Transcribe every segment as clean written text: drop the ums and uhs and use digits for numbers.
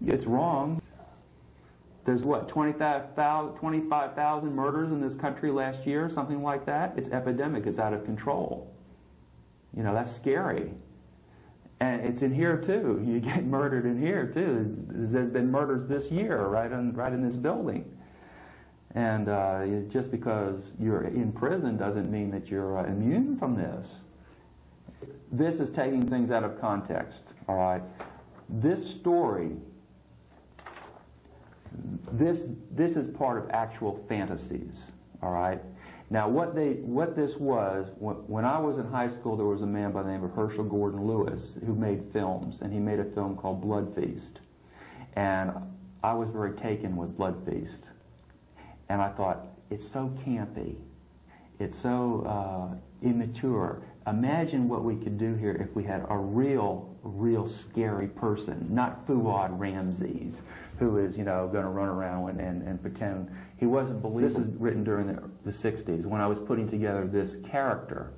It's wrong. There's what, 25,000 murders in this country last year, something like that? It's epidemic, it's out of control. You know, that's scary. And it's in here too. You get murdered in here too. There's been murders this year right in this building. And just because you're in prison doesn't mean that you're immune from this. This is taking things out of context, all right? This story, this is part of actual fantasies, all right? Now, what this was, when I was in high school, there was a man by the name of Herschel Gordon Lewis who made films, and he made a film called Blood Feast. And I was very taken with Blood Feast. And I thought, it's so campy. It's so immature. Imagine what we could do here if we had a real scary person, not Fuad Ramses, who is, you know, going to run around and pretend he wasn't believable. This was written during the 60s when I was putting together this character.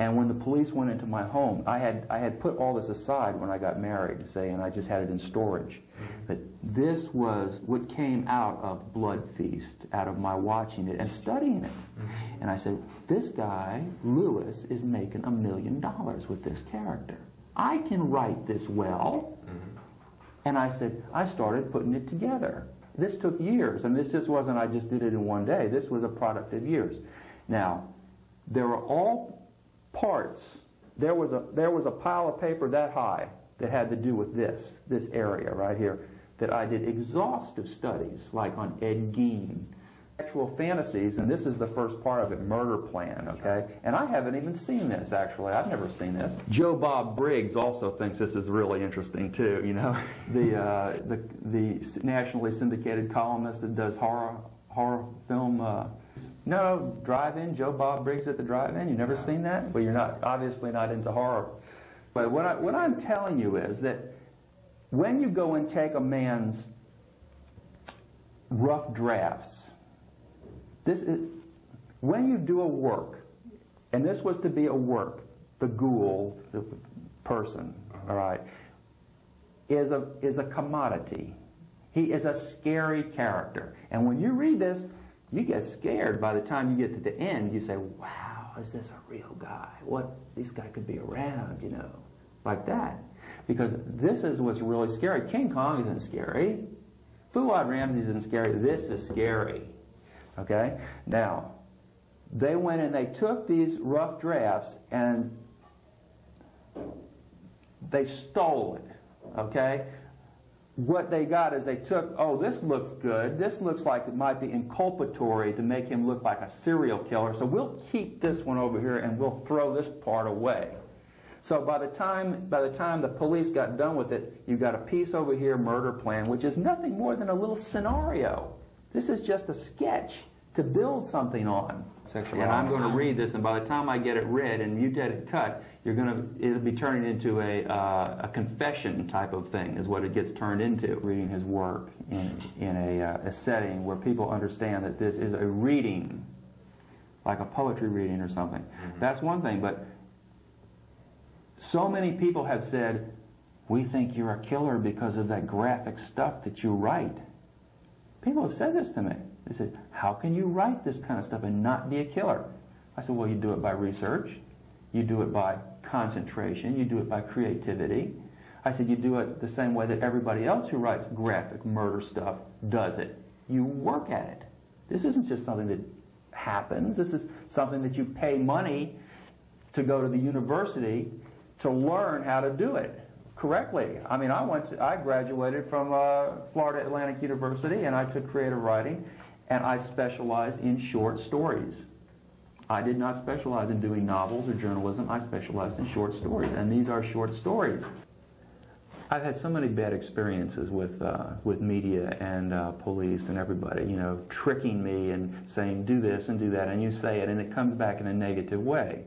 And when the police went into my home, I had put all this aside when I got married, say, and I just had it in storage. But this was what came out of Blood Feast, out of my watching it and studying it. And I said, this guy, Lewis, is making $1 million with this character. I can write this well. And I said, I started putting it together. This took years, and this just wasn't, I just did it in one day. This was a product of years. Now, there were all parts. There was a pile of paper that high that had to do with this area right here, that I did exhaustive studies, like on Ed Gein. Actual fantasies, and this is the first part of it, Murder Plan, okay? And I haven't even seen this, actually. I've never seen this. Joe Bob Briggs also thinks this is really interesting, too, you know? The nationally syndicated columnist that does horror film, no, drive-in, Joe Bob Briggs at the drive-in. You've never seen that? Well, you're obviously not into horror. But what I'm telling you is that when you go and take a man's rough drafts, when you do a work, and this was to be a work, the ghoul, the person, all right, is a commodity. He is a scary character. And when you read this, you get scared. By the time you get to the end, you say, wow, is this a real guy? What, this guy could be around, you know, like that. Because this is what's really scary. King Kong isn't scary. Fuad Ramses isn't scary. This is scary. Okay? Now, they went and they took these rough drafts and they stole it. Okay? What they got is they took, oh, this looks good. This looks like it might be inculpatory to make him look like a serial killer. So we'll keep this one over here and we'll throw this part away. So by the time the police got done with it, you got a piece over here, Murder Plan, which is nothing more than a little scenario. This is just a sketch to build something on. And I'm going to read this, and by the time I get it read and you get it cut, it'll be turning into a confession type of thing, is what it gets turned into. Reading his work in a setting where people understand that this is a reading, like a poetry reading or something. That's one thing, but so many people have said, we think you're a killer because of that graphic stuff that you write. People have said this to me. They said, how can you write this kind of stuff and not be a killer? I said, well, you do it by research. You do it by concentration. You do it by creativity. I said, you do it the same way that everybody else who writes graphic murder stuff does it. You work at it. This isn't just something that happens. This is something that you pay money to go to the university to learn how to do it correctly. I mean, I graduated from Florida Atlantic University, and I took creative writing, and I specialized in short stories. I did not specialize in doing novels or journalism. I specialized in short stories, and these are short stories. I've had so many bad experiences with media and police and everybody, you know, tricking me and saying do this and do that, and you say it, and it comes back in a negative way.